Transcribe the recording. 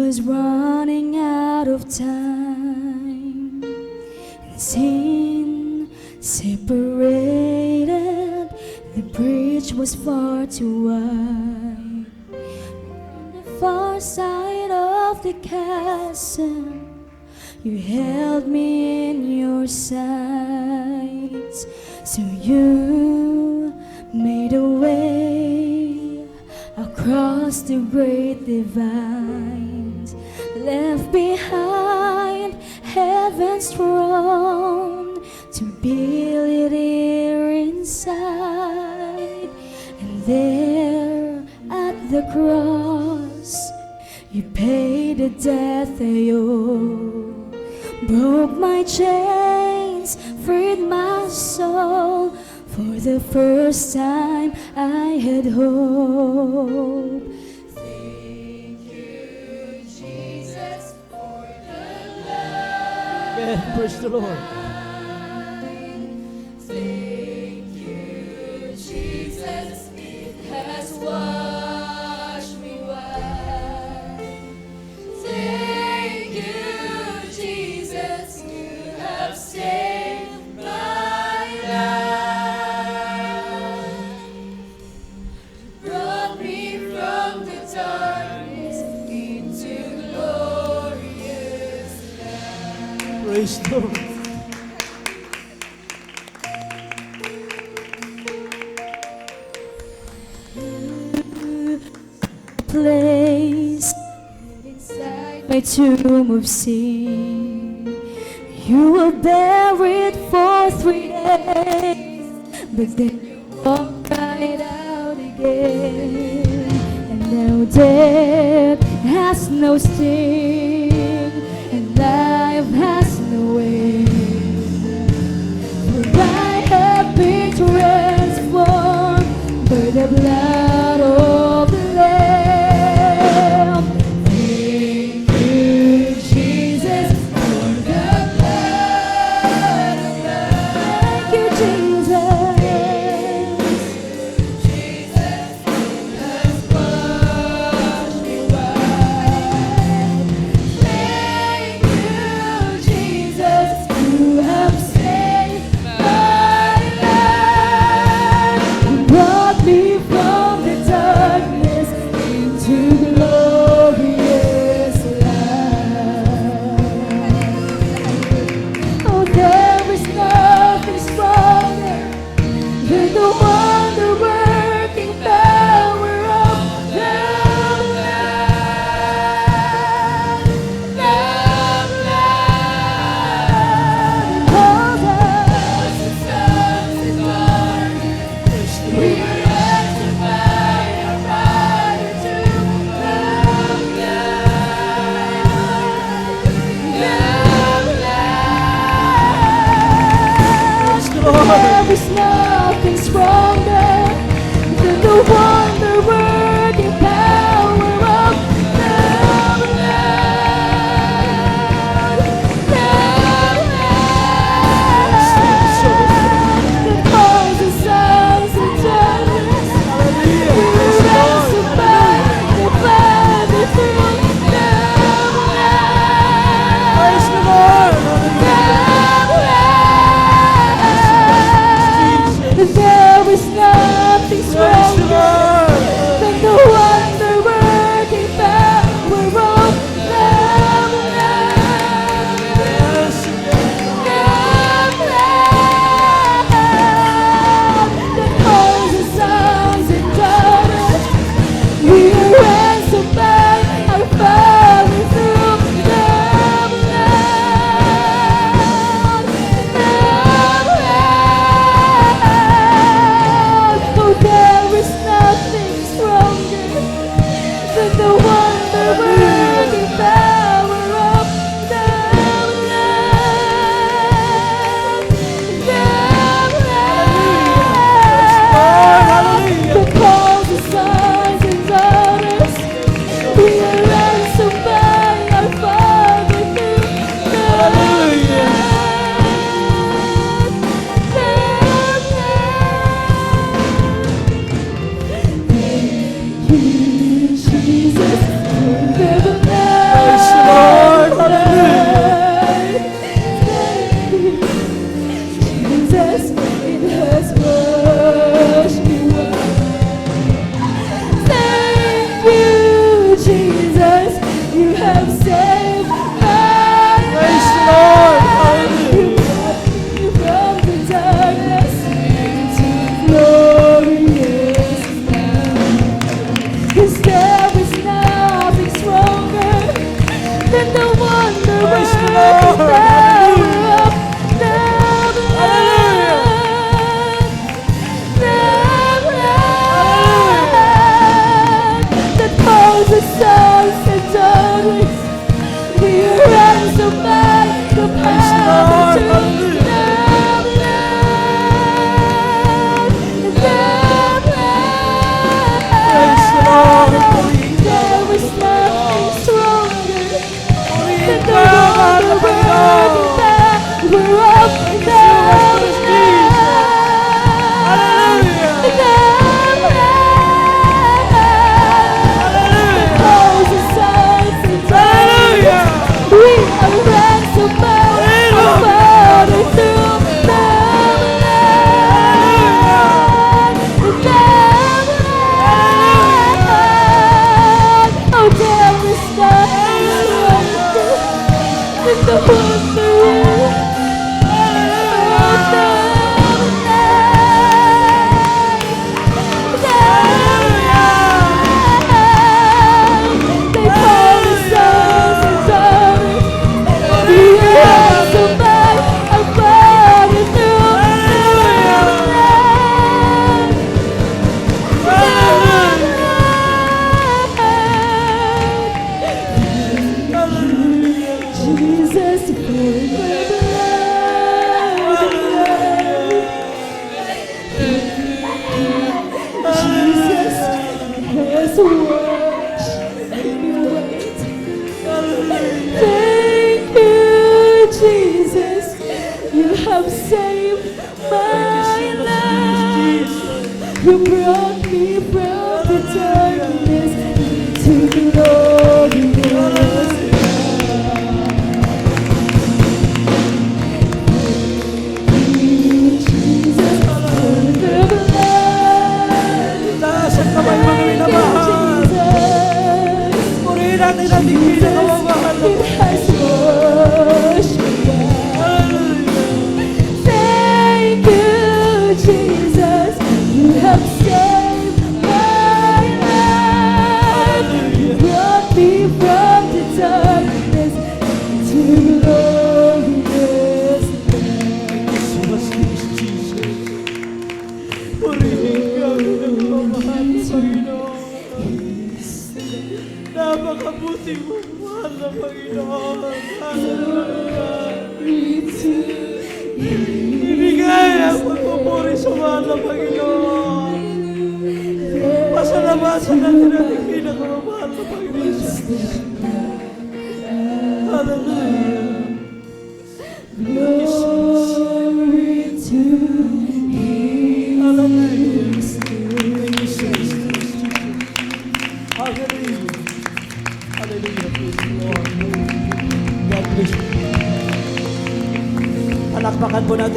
was running out of time, and sin separated. The bridge was far too wide. On the far side of the chasm, you held me in your sights. So you made a way across the great divide, left behind heaven's throne to build it here inside. And there at the cross, you paid the death I owe, broke my chains, freed my soul. For the first time I had hope. Thank you, Jesus, for the love. Amen. Praise the Lord. Thank you, Jesus, it has washed me white. Thank you, Jesus, you have saved my life. Brought me from the darkness into glorious light. Praise the Lord. Place inside my tomb of sin. You were buried for 3 days, but then you walked right out again. And now death has no sting, and life has no end. For I have been transformed by the blood of the Lamb. Thank you, Jesus, for the blood of love. Thank you, Jesus. Jesus, you have washed me white. Thank you, Jesus, you have saved my life. You brought me from the darkness into glorious light. Oh, there is nothing stronger than the wonder-working power of the blood. The blood. Oh, the sons and daughters, we testify our right to the blood. There is nothing stronger than the wonder-working power of the blood. The blood that calls the sons and daughters. We testify the blood that through the blood. Praise the Lord. There is nothing Praise the stronger Lord. Jesus, has washed me white. Thank you, Jesus. You have saved my life. You brought me from the darkness to the glorious. Jesus, for the blood. Taas ang kamay mga minamahal. Purihin natin ang tingin na kamamahal. It has washed me white. Thank you, Jesus. You have saved my life. You brought me from the darkness to glorious Purihin kami ng kamamahal na Panginoon. Napakabuti mo, mahal na Panginoon. Hallelujah. Ibigay ang pagpupuri sa mahal na Panginoon. Pasalamasan natin ating pinakamamahal na Panginoon. Hallelujah. Glory to His Hallelujah. Hallelujah. Praise the Lord. God bless you. Palakpakan po natin.